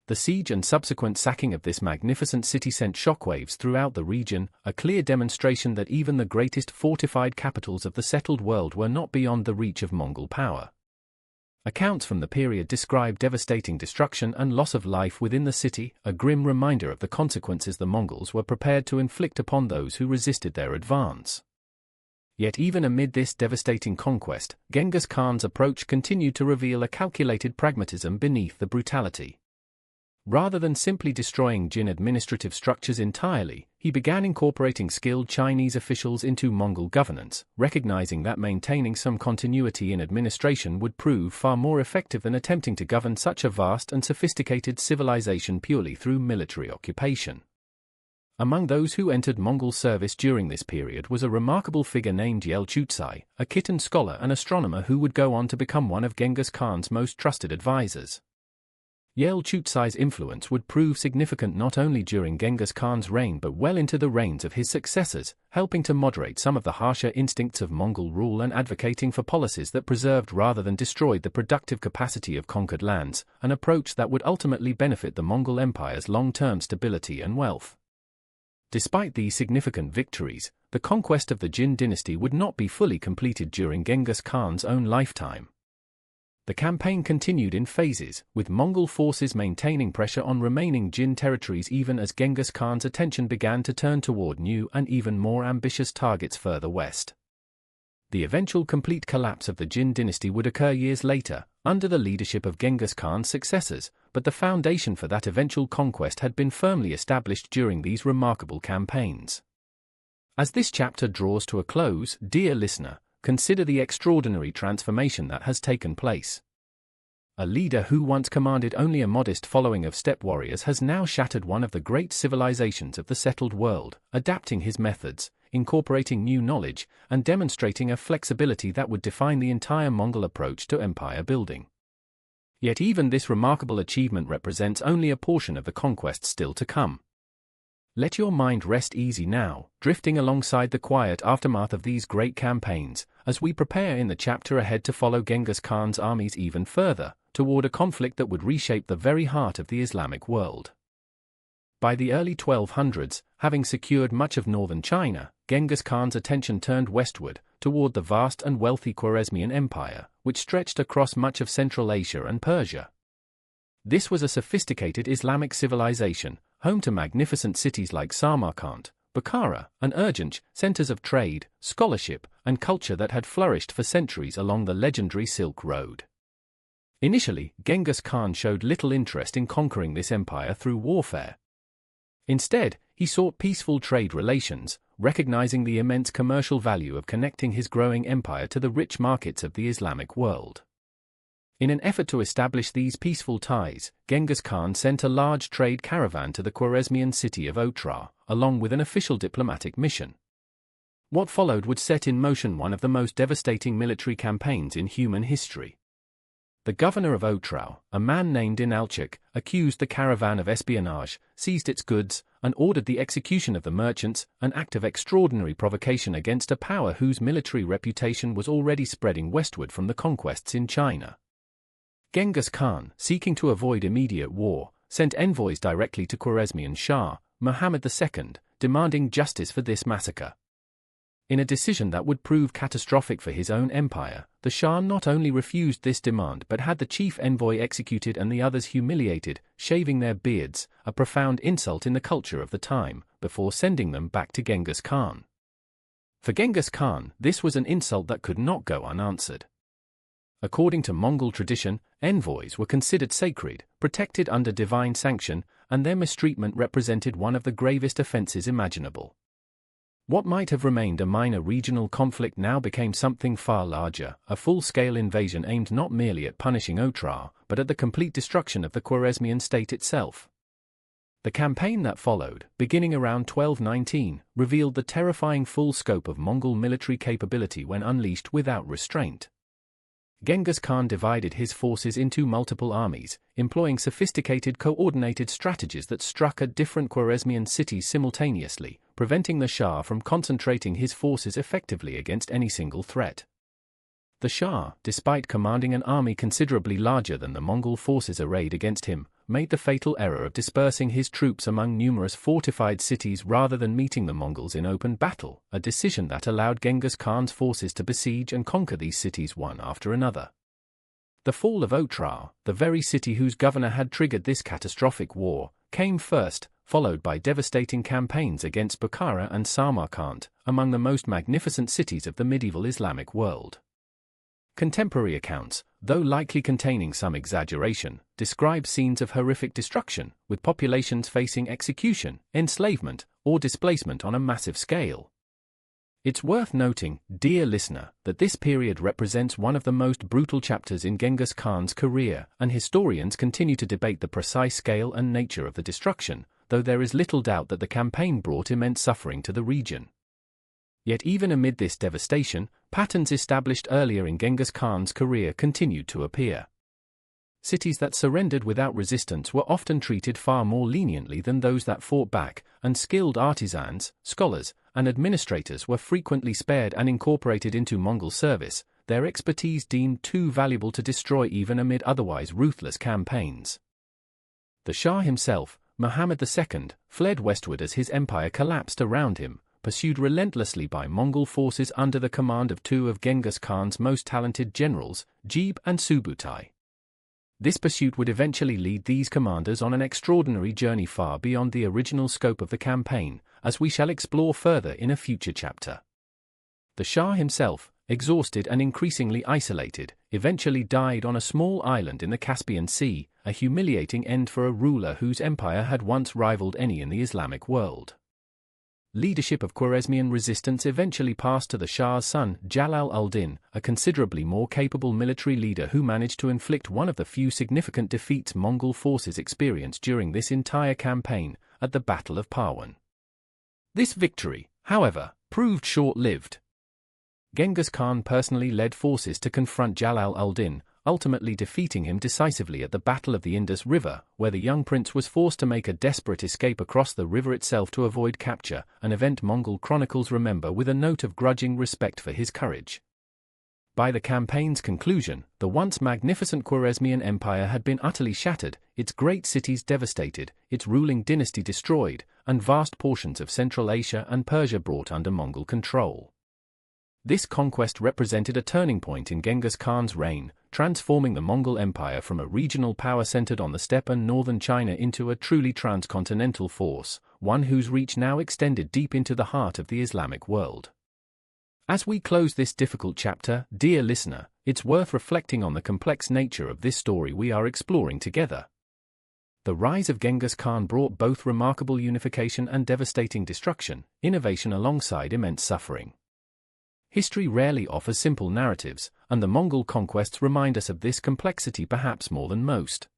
The siege and subsequent sacking of this magnificent city sent shockwaves throughout the region, a clear demonstration that even the greatest fortified capitals of the settled world were not beyond the reach of Mongol power. Accounts from the period describe devastating destruction and loss of life within the city, a grim reminder of the consequences the Mongols were prepared to inflict upon those who resisted their advance. Yet even amid this devastating conquest, Genghis Khan's approach continued to reveal a calculated pragmatism beneath the brutality. Rather than simply destroying Jin administrative structures entirely, he began incorporating skilled Chinese officials into Mongol governance, recognizing that maintaining some continuity in administration would prove far more effective than attempting to govern such a vast and sophisticated civilization purely through military occupation. Among those who entered Mongol service during this period was a remarkable figure named Yel Chutsai, a Khitan scholar and astronomer who would go on to become one of Genghis Khan's most trusted advisors. Yel Chutsai's influence would prove significant not only during Genghis Khan's reign but well into the reigns of his successors, helping to moderate some of the harsher instincts of Mongol rule and advocating for policies that preserved rather than destroyed the productive capacity of conquered lands, an approach that would ultimately benefit the Mongol Empire's long-term stability and wealth. Despite these significant victories, the conquest of the Jin dynasty would not be fully completed during Genghis Khan's own lifetime. The campaign continued in phases, with Mongol forces maintaining pressure on remaining Jin territories even as Genghis Khan's attention began to turn toward new and even more ambitious targets further west. The eventual complete collapse of the Jin dynasty would occur years later, under the leadership of Genghis Khan's successors, but the foundation for that eventual conquest had been firmly established during these remarkable campaigns. As this chapter draws to a close, dear listener, consider the extraordinary transformation that has taken place. A leader who once commanded only a modest following of steppe warriors has now shattered one of the great civilizations of the settled world, adapting his methods, incorporating new knowledge, and demonstrating a flexibility that would define the entire Mongol approach to empire building. Yet even this remarkable achievement represents only a portion of the conquest still to come. Let your mind rest easy now, drifting alongside the quiet aftermath of these great campaigns, as we prepare in the chapter ahead to follow Genghis Khan's armies even further, toward a conflict that would reshape the very heart of the Islamic world. By the early 1200s, having secured much of northern China, Genghis Khan's attention turned westward, toward the vast and wealthy Khwarezmian Empire, which stretched across much of Central Asia and Persia. This was a sophisticated Islamic civilization, home to magnificent cities like Samarkand, Bukhara, and Urgench, centers of trade, scholarship, and culture that had flourished for centuries along the legendary Silk Road. Initially, Genghis Khan showed little interest in conquering this empire through warfare. Instead, he sought peaceful trade relations, recognizing the immense commercial value of connecting his growing empire to the rich markets of the Islamic world. In an effort to establish these peaceful ties, Genghis Khan sent a large trade caravan to the Khwarezmian city of Otrar, along with an official diplomatic mission. What followed would set in motion one of the most devastating military campaigns in human history. The governor of Otrar, a man named Inalchik, accused the caravan of espionage, seized its goods, and ordered the execution of the merchants, an act of extraordinary provocation against a power whose military reputation was already spreading westward from the conquests in China. Genghis Khan, seeking to avoid immediate war, sent envoys directly to Khwarezmian Shah, Muhammad II, demanding justice for this massacre. In a decision that would prove catastrophic for his own empire, the Shah not only refused this demand but had the chief envoy executed and the others humiliated, shaving their beards, a profound insult in the culture of the time, before sending them back to Genghis Khan. For Genghis Khan, this was an insult that could not go unanswered. According to Mongol tradition, envoys were considered sacred, protected under divine sanction, and their mistreatment represented one of the gravest offenses imaginable. What might have remained a minor regional conflict now became something far larger, a full-scale invasion aimed not merely at punishing Otrar, but at the complete destruction of the Khwarezmian state itself. The campaign that followed, beginning around 1219, revealed the terrifying full scope of Mongol military capability when unleashed without restraint. Genghis Khan divided his forces into multiple armies, employing sophisticated coordinated strategies that struck at different Khwarezmian cities simultaneously, preventing the Shah from concentrating his forces effectively against any single threat. The Shah, despite commanding an army considerably larger than the Mongol forces arrayed against him, made the fatal error of dispersing his troops among numerous fortified cities rather than meeting the Mongols in open battle, a decision that allowed Genghis Khan's forces to besiege and conquer these cities one after another. The fall of Otrar, the very city whose governor had triggered this catastrophic war, came first, followed by devastating campaigns against Bukhara and Samarkand, among the most magnificent cities of the medieval Islamic world. Contemporary accounts, though likely containing some exaggeration, describe scenes of horrific destruction, with populations facing execution, enslavement, or displacement on a massive scale. It's worth noting, dear listener, that this period represents one of the most brutal chapters in Genghis Khan's career, and historians continue to debate the precise scale and nature of the destruction, though there is little doubt that the campaign brought immense suffering to the region. Yet even amid this devastation, patterns established earlier in Genghis Khan's career continued to appear. Cities that surrendered without resistance were often treated far more leniently than those that fought back, and skilled artisans, scholars, and administrators were frequently spared and incorporated into Mongol service, their expertise deemed too valuable to destroy even amid otherwise ruthless campaigns. The Shah himself, Muhammad II, fled westward as his empire collapsed around him, pursued relentlessly by Mongol forces under the command of two of Genghis Khan's most talented generals, Jib and Subutai. This pursuit would eventually lead these commanders on an extraordinary journey far beyond the original scope of the campaign, as we shall explore further in a future chapter. The Shah himself, exhausted and increasingly isolated, eventually died on a small island in the Caspian Sea, a humiliating end for a ruler whose empire had once rivaled any in the Islamic world. Leadership of Khwarezmian resistance eventually passed to the Shah's son, Jalal al-Din, a considerably more capable military leader who managed to inflict one of the few significant defeats Mongol forces experienced during this entire campaign, at the Battle of Parwan. This victory, however, proved short-lived. Genghis Khan personally led forces to confront Jalal al-Din, ultimately defeating him decisively at the Battle of the Indus River, where the young prince was forced to make a desperate escape across the river itself to avoid capture, an event Mongol chronicles remember with a note of grudging respect for his courage. By the campaign's conclusion, the once magnificent Khwarezmian Empire had been utterly shattered, its great cities devastated, its ruling dynasty destroyed, and vast portions of Central Asia and Persia brought under Mongol control. This conquest represented a turning point in Genghis Khan's reign, transforming the Mongol Empire from a regional power centered on the steppe and northern China into a truly transcontinental force, one whose reach now extended deep into the heart of the Islamic world. As we close this difficult chapter, dear listener, it's worth reflecting on the complex nature of this story we are exploring together. The rise of Genghis Khan brought both remarkable unification and devastating destruction, innovation alongside immense suffering. History rarely offers simple narratives, and the Mongol conquests remind us of this complexity perhaps more than most.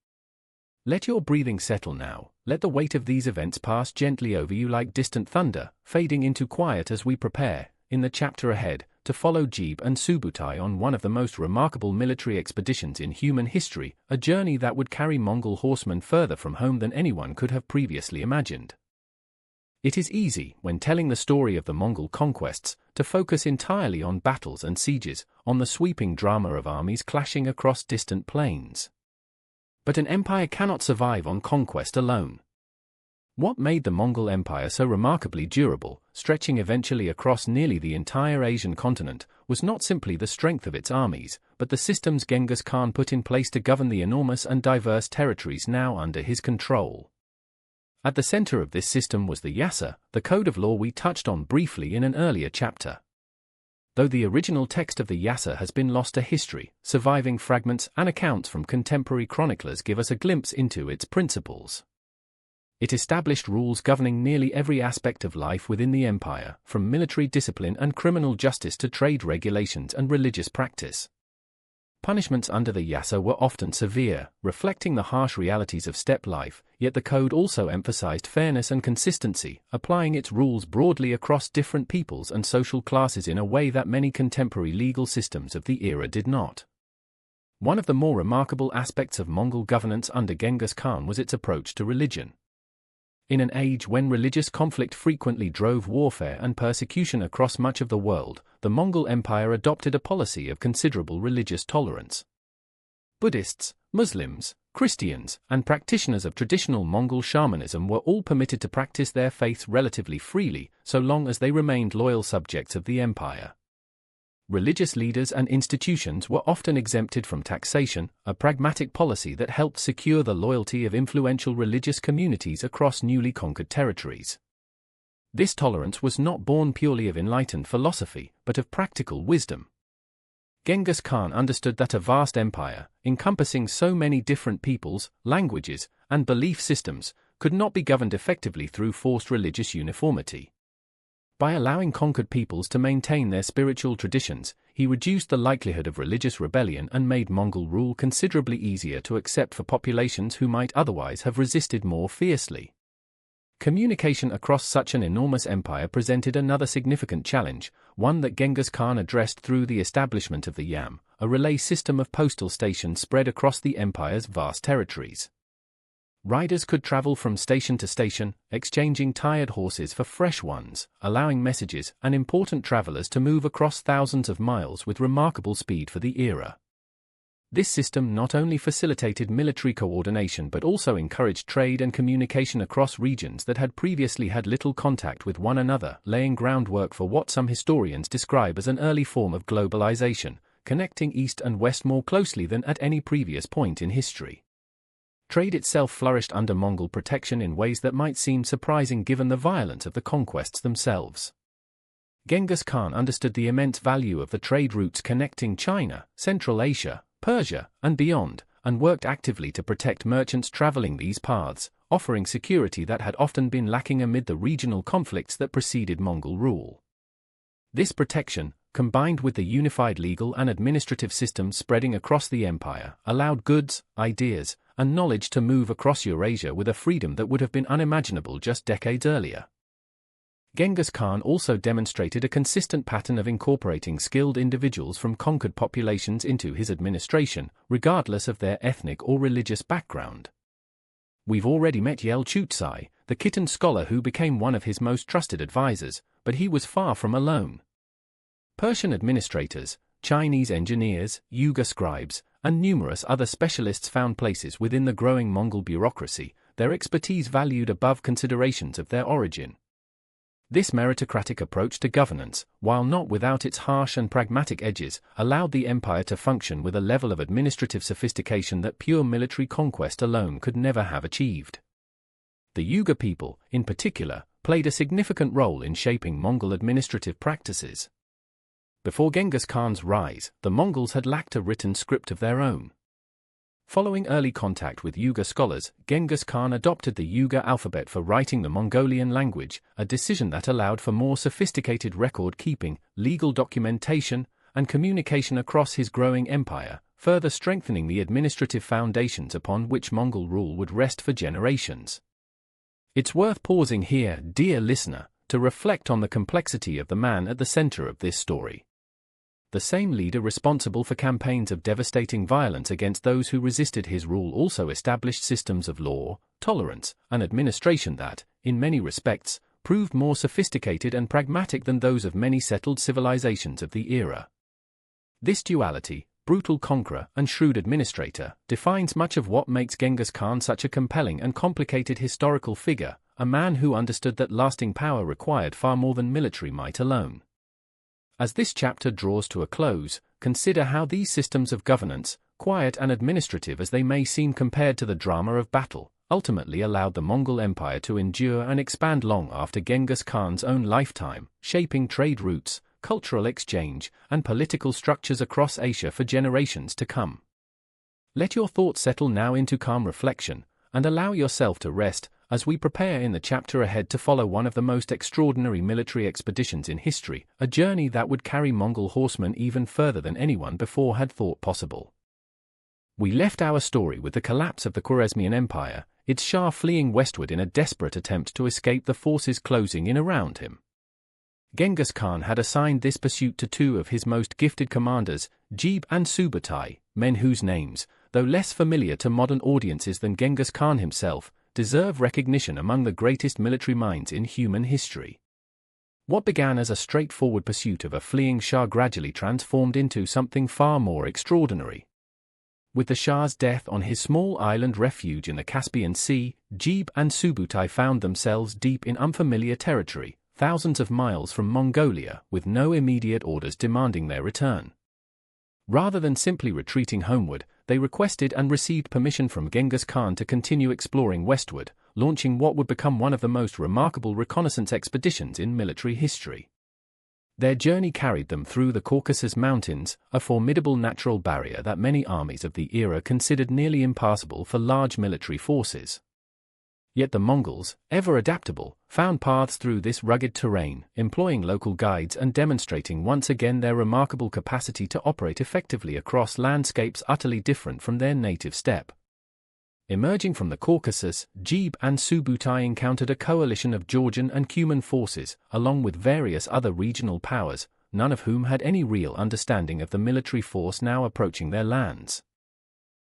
Let your breathing settle now, let the weight of these events pass gently over you like distant thunder, fading into quiet as we prepare, in the chapter ahead, to follow Jeeb and Subutai on one of the most remarkable military expeditions in human history, a journey that would carry Mongol horsemen further from home than anyone could have previously imagined. It is easy, when telling the story of the Mongol conquests, to focus entirely on battles and sieges, on the sweeping drama of armies clashing across distant plains. But an empire cannot survive on conquest alone. What made the Mongol Empire so remarkably durable, stretching eventually across nearly the entire Asian continent, was not simply the strength of its armies, but the systems Genghis Khan put in place to govern the enormous and diverse territories now under his control. At the center of this system was the Yasa, the code of law we touched on briefly in an earlier chapter. Though the original text of the Yasa has been lost to history, surviving fragments and accounts from contemporary chroniclers give us a glimpse into its principles. It established rules governing nearly every aspect of life within the empire, from military discipline and criminal justice to trade regulations and religious practice. Punishments under the Yasa were often severe, reflecting the harsh realities of steppe life, yet the code also emphasized fairness and consistency, applying its rules broadly across different peoples and social classes in a way that many contemporary legal systems of the era did not. One of the more remarkable aspects of Mongol governance under Genghis Khan was its approach to religion. In an age when religious conflict frequently drove warfare and persecution across much of the world, the Mongol Empire adopted a policy of considerable religious tolerance. Buddhists, Muslims, Christians, and practitioners of traditional Mongol shamanism were all permitted to practice their faiths relatively freely, so long as they remained loyal subjects of the empire. Religious leaders and institutions were often exempted from taxation, a pragmatic policy that helped secure the loyalty of influential religious communities across newly conquered territories. This tolerance was not born purely of enlightened philosophy, but of practical wisdom. Genghis Khan understood that a vast empire, encompassing so many different peoples, languages, and belief systems, could not be governed effectively through forced religious uniformity. By allowing conquered peoples to maintain their spiritual traditions, he reduced the likelihood of religious rebellion and made Mongol rule considerably easier to accept for populations who might otherwise have resisted more fiercely. Communication across such an enormous empire presented another significant challenge, one that Genghis Khan addressed through the establishment of the Yam, a relay system of postal stations spread across the empire's vast territories. Riders could travel from station to station, exchanging tired horses for fresh ones, allowing messages and important travelers to move across thousands of miles with remarkable speed for the era. This system not only facilitated military coordination but also encouraged trade and communication across regions that had previously had little contact with one another, laying groundwork for what some historians describe as an early form of globalization, connecting East and West more closely than at any previous point in history. Trade itself flourished under Mongol protection in ways that might seem surprising given the violence of the conquests themselves. Genghis Khan understood the immense value of the trade routes connecting China, Central Asia, Persia, and beyond, and worked actively to protect merchants traveling these paths, offering security that had often been lacking amid the regional conflicts that preceded Mongol rule. This protection, combined with the unified legal and administrative systems spreading across the empire, allowed goods, ideas, and knowledge to move across Eurasia with a freedom that would have been unimaginable just decades earlier. Genghis Khan also demonstrated a consistent pattern of incorporating skilled individuals from conquered populations into his administration, regardless of their ethnic or religious background. We've already met Yel Chutsai, the Khitan scholar who became one of his most trusted advisors, but he was far from alone. Persian administrators, Chinese engineers, Yuga scribes, and numerous other specialists found places within the growing Mongol bureaucracy, their expertise valued above considerations of their origin. This meritocratic approach to governance, while not without its harsh and pragmatic edges, allowed the empire to function with a level of administrative sophistication that pure military conquest alone could never have achieved. The Yuga people, in particular, played a significant role in shaping Mongol administrative practices. Before Genghis Khan's rise, the Mongols had lacked a written script of their own. Following early contact with Yuga scholars, Genghis Khan adopted the Yuga alphabet for writing the Mongolian language, a decision that allowed for more sophisticated record-keeping, legal documentation, and communication across his growing empire, further strengthening the administrative foundations upon which Mongol rule would rest for generations. It's worth pausing here, dear listener, to reflect on the complexity of the man at the center of this story. The same leader responsible for campaigns of devastating violence against those who resisted his rule also established systems of law, tolerance, and administration that, in many respects, proved more sophisticated and pragmatic than those of many settled civilizations of the era. This duality, brutal conqueror and shrewd administrator, defines much of what makes Genghis Khan such a compelling and complicated historical figure, a man who understood that lasting power required far more than military might alone. As this chapter draws to a close, consider how these systems of governance, quiet and administrative as they may seem compared to the drama of battle, ultimately allowed the Mongol Empire to endure and expand long after Genghis Khan's own lifetime, shaping trade routes, cultural exchange, and political structures across Asia for generations to come. Let your thoughts settle now into calm reflection, and allow yourself to rest, as we prepare in the chapter ahead to follow one of the most extraordinary military expeditions in history, a journey that would carry Mongol horsemen even further than anyone before had thought possible. We left our story with the collapse of the Khwarezmian Empire, its Shah fleeing westward in a desperate attempt to escape the forces closing in around him. Genghis Khan had assigned this pursuit to two of his most gifted commanders, Gebe and Subutai, men whose names, though less familiar to modern audiences than Genghis Khan himself, deserve recognition among the greatest military minds in human history. What began as a straightforward pursuit of a fleeing Shah gradually transformed into something far more extraordinary. With the Shah's death on his small island refuge in the Caspian Sea, Gebe and Subutai found themselves deep in unfamiliar territory, thousands of miles from Mongolia, with no immediate orders demanding their return. Rather than simply retreating homeward, they requested and received permission from Genghis Khan to continue exploring westward, launching what would become one of the most remarkable reconnaissance expeditions in military history. Their journey carried them through the Caucasus Mountains, a formidable natural barrier that many armies of the era considered nearly impassable for large military forces. Yet the Mongols, ever adaptable, found paths through this rugged terrain, employing local guides and demonstrating once again their remarkable capacity to operate effectively across landscapes utterly different from their native steppe. Emerging from the Caucasus, Gebe and Subutai encountered a coalition of Georgian and Cuman forces, along with various other regional powers, none of whom had any real understanding of the military force now approaching their lands.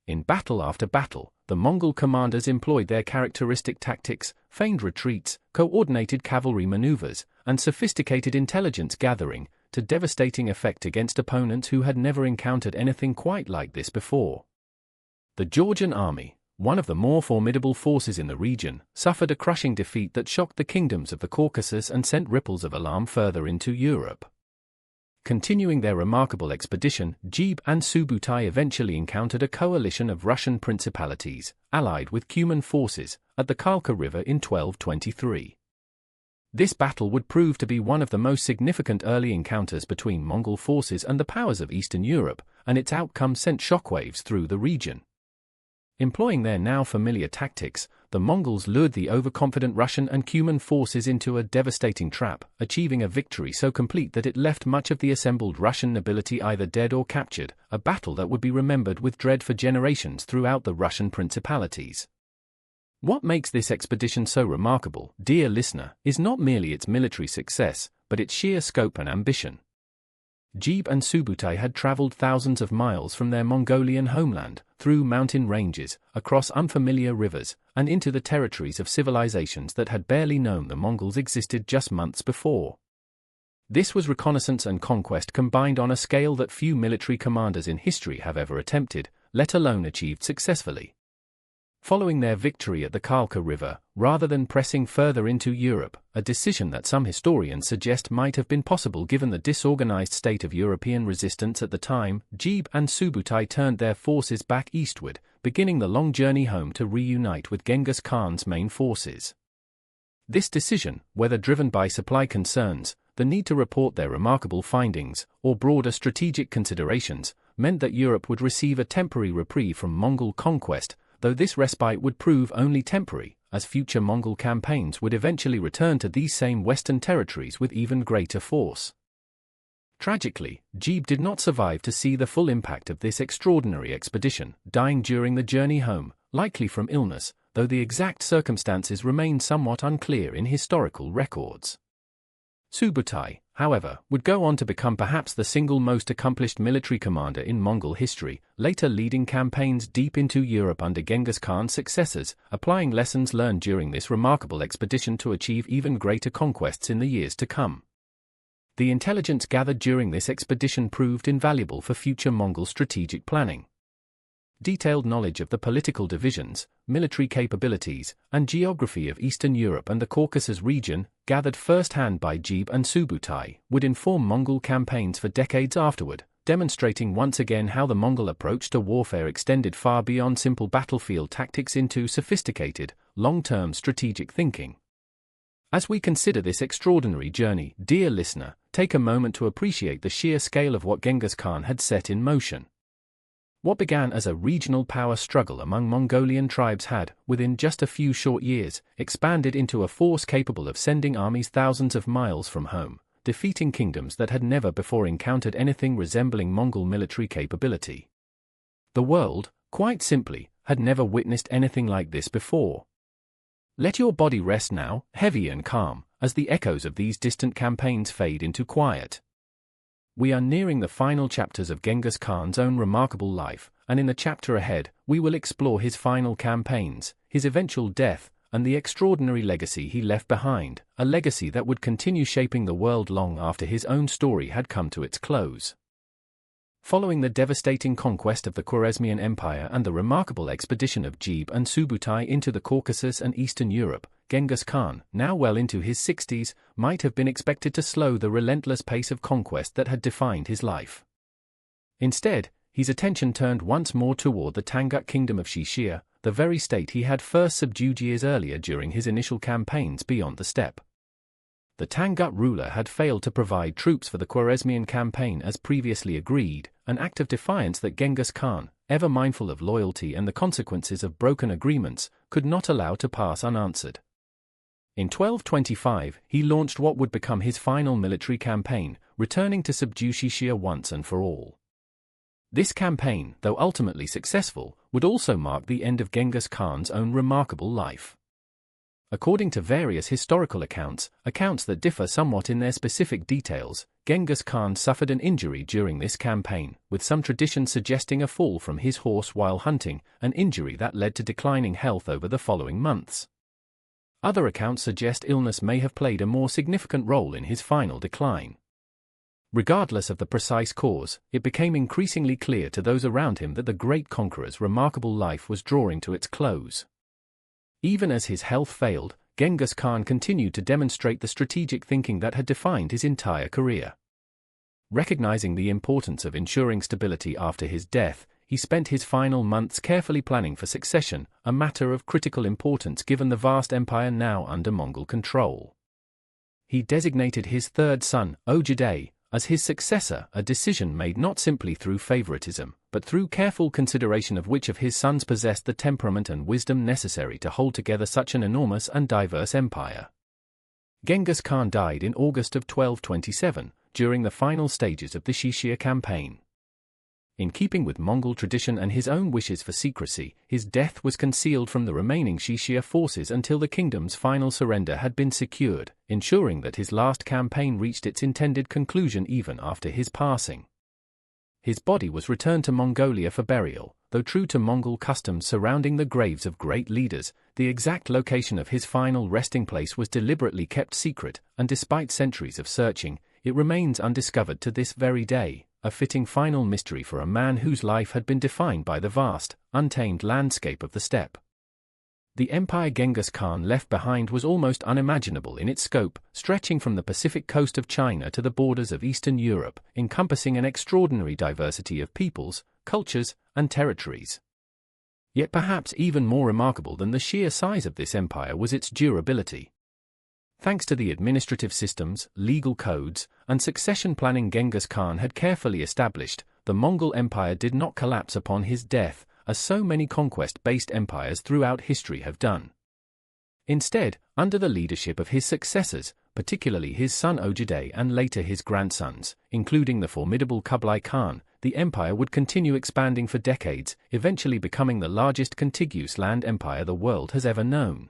In battle after battle, the Mongol commanders employed their characteristic tactics, feigned retreats, coordinated cavalry maneuvers, and sophisticated intelligence gathering, to devastating effect against opponents who had never encountered anything quite like this before. The Georgian army, one of the more formidable forces in the region, suffered a crushing defeat that shocked the kingdoms of the Caucasus and sent ripples of alarm further into Europe. Continuing their remarkable expedition, Gebe and Subutai eventually encountered a coalition of Russian principalities, allied with Cuman forces, at the Khalkha River in 1223. This battle would prove to be one of the most significant early encounters between Mongol forces and the powers of Eastern Europe, and its outcome sent shockwaves through the region. Employing their now familiar tactics, the Mongols lured the overconfident Russian and Cuman forces into a devastating trap, achieving a victory so complete that it left much of the assembled Russian nobility either dead or captured, a battle that would be remembered with dread for generations throughout the Russian principalities. What makes this expedition so remarkable, dear listener, is not merely its military success, but its sheer scope and ambition. Gebe and Subutai had traveled thousands of miles from their Mongolian homeland, through mountain ranges, across unfamiliar rivers, and into the territories of civilizations that had barely known the Mongols existed just months before. This was reconnaissance and conquest combined on a scale that few military commanders in history have ever attempted, let alone achieved successfully. Following their victory at the Khalkha River, rather than pressing further into Europe, a decision that some historians suggest might have been possible given the disorganized state of European resistance at the time, Gebe and Subutai turned their forces back eastward, beginning the long journey home to reunite with Genghis Khan's main forces. This decision, whether driven by supply concerns, the need to report their remarkable findings, or broader strategic considerations, meant that Europe would receive a temporary reprieve from Mongol conquest, though this respite would prove only temporary, as future Mongol campaigns would eventually return to these same western territories with even greater force. Tragically, Gebe did not survive to see the full impact of this extraordinary expedition, dying during the journey home, likely from illness, though the exact circumstances remain somewhat unclear in historical records. Subutai, however, would go on to become perhaps the single most accomplished military commander in Mongol history, later leading campaigns deep into Europe under Genghis Khan's successors, applying lessons learned during this remarkable expedition to achieve even greater conquests in the years to come. The intelligence gathered during this expedition proved invaluable for future Mongol strategic planning. Detailed knowledge of the political divisions, military capabilities, and geography of Eastern Europe and the Caucasus region, gathered first-hand by Gebe and Subutai, would inform Mongol campaigns for decades afterward, demonstrating once again how the Mongol approach to warfare extended far beyond simple battlefield tactics into sophisticated, long-term strategic thinking. As we consider this extraordinary journey, dear listener, take a moment to appreciate the sheer scale of what Genghis Khan had set in motion. What began as a regional power struggle among Mongolian tribes had, within just a few short years, expanded into a force capable of sending armies thousands of miles from home, defeating kingdoms that had never before encountered anything resembling Mongol military capability. The world, quite simply, had never witnessed anything like this before. Let your body rest now, heavy and calm, as the echoes of these distant campaigns fade into quiet. We are nearing the final chapters of Genghis Khan's own remarkable life, and in the chapter ahead, we will explore his final campaigns, his eventual death, and the extraordinary legacy he left behind, a legacy that would continue shaping the world long after his own story had come to its close. Following the devastating conquest of the Khwarezmian Empire and the remarkable expedition of Gebe and Subutai into the Caucasus and Eastern Europe, Genghis Khan, now well into his 60s, might have been expected to slow the relentless pace of conquest that had defined his life. Instead, his attention turned once more toward the Tangut kingdom of Shishir, the very state he had first subdued years earlier during his initial campaigns beyond the steppe. The Tangut ruler had failed to provide troops for the Khwarezmian campaign as previously agreed, an act of defiance that Genghis Khan, ever mindful of loyalty and the consequences of broken agreements, could not allow to pass unanswered. In 1225, he launched what would become his final military campaign, returning to subdue Shishir once and for all. This campaign, though ultimately successful, would also mark the end of Genghis Khan's own remarkable life. According to various historical accounts that differ somewhat in their specific details, Genghis Khan suffered an injury during this campaign, with some traditions suggesting a fall from his horse while hunting, an injury that led to declining health over the following months. Other accounts suggest illness may have played a more significant role in his final decline. Regardless of the precise cause, it became increasingly clear to those around him that the great conqueror's remarkable life was drawing to its close. Even as his health failed, Genghis Khan continued to demonstrate the strategic thinking that had defined his entire career. Recognizing the importance of ensuring stability after his death, he spent his final months carefully planning for succession, a matter of critical importance given the vast empire now under Mongol control. He designated his third son, Ogedei, as his successor, a decision made not simply through favoritism, but through careful consideration of which of his sons possessed the temperament and wisdom necessary to hold together such an enormous and diverse empire. Genghis Khan died in August of 1227, during the final stages of the Shishir campaign. In keeping with Mongol tradition and his own wishes for secrecy, his death was concealed from the remaining Shishir forces until the kingdom's final surrender had been secured, ensuring that his last campaign reached its intended conclusion even after his passing. His body was returned to Mongolia for burial, though true to Mongol customs surrounding the graves of great leaders, the exact location of his final resting place was deliberately kept secret, and despite centuries of searching, it remains undiscovered to this very day, a fitting final mystery for a man whose life had been defined by the vast, untamed landscape of the steppe. The empire Genghis Khan left behind was almost unimaginable in its scope, stretching from the Pacific coast of China to the borders of Eastern Europe, encompassing an extraordinary diversity of peoples, cultures, and territories. Yet perhaps even more remarkable than the sheer size of this empire was its durability. Thanks to the administrative systems, legal codes, and succession planning Genghis Khan had carefully established, the Mongol Empire did not collapse upon his death, as so many conquest-based empires throughout history have done. Instead, under the leadership of his successors, particularly his son Ojide and later his grandsons, including the formidable Kublai Khan, the empire would continue expanding for decades, eventually becoming the largest contiguous land empire the world has ever known.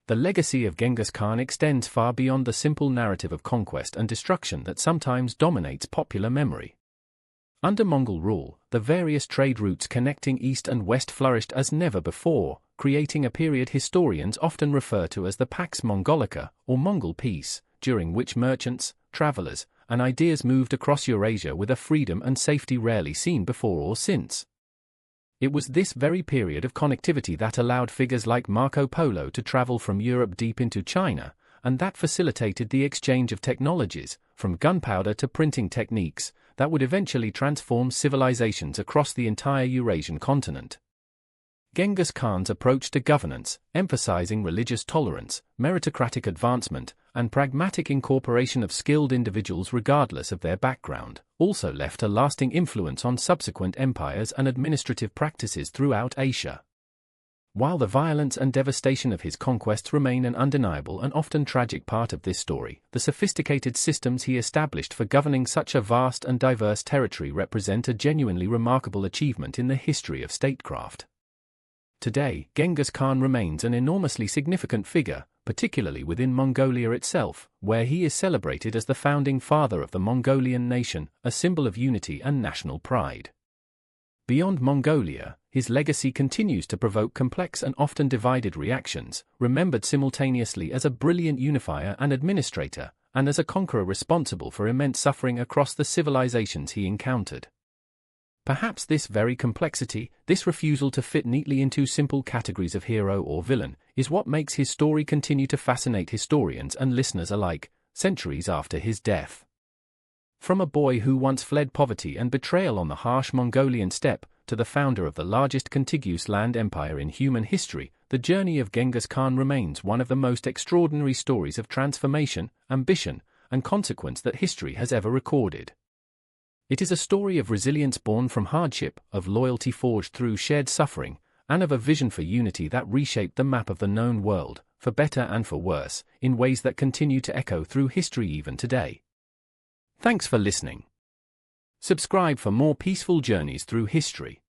The legacy of Genghis Khan extends far beyond the simple narrative of conquest and destruction that sometimes dominates popular memory. Under Mongol rule, the various trade routes connecting East and West flourished as never before, creating a period historians often refer to as the Pax Mongolica, or Mongol Peace, during which merchants, travelers, and ideas moved across Eurasia with a freedom and safety rarely seen before or since. It was this very period of connectivity that allowed figures like Marco Polo to travel from Europe deep into China, and that facilitated the exchange of technologies, from gunpowder to printing techniques, that would eventually transform civilizations across the entire Eurasian continent. Genghis Khan's approach to governance, emphasizing religious tolerance, meritocratic advancement, and pragmatic incorporation of skilled individuals regardless of their background, also left a lasting influence on subsequent empires and administrative practices throughout Asia. While the violence and devastation of his conquests remain an undeniable and often tragic part of this story, the sophisticated systems he established for governing such a vast and diverse territory represent a genuinely remarkable achievement in the history of statecraft. Today, Genghis Khan remains an enormously significant figure, particularly within Mongolia itself, where he is celebrated as the founding father of the Mongolian nation, a symbol of unity and national pride. Beyond Mongolia, his legacy continues to provoke complex and often divided reactions, remembered simultaneously as a brilliant unifier and administrator, and as a conqueror responsible for immense suffering across the civilizations he encountered. Perhaps this very complexity, this refusal to fit neatly into simple categories of hero or villain, is what makes his story continue to fascinate historians and listeners alike, centuries after his death. From a boy who once fled poverty and betrayal on the harsh Mongolian steppe, to the founder of the largest contiguous land empire in human history, the journey of Genghis Khan remains one of the most extraordinary stories of transformation, ambition, and consequence that history has ever recorded. It is a story of resilience born from hardship, of loyalty forged through shared suffering, and of a vision for unity that reshaped the map of the known world, for better and for worse, in ways that continue to echo through history even today. Thanks for listening. Subscribe for more peaceful journeys through history.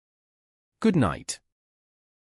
Good night.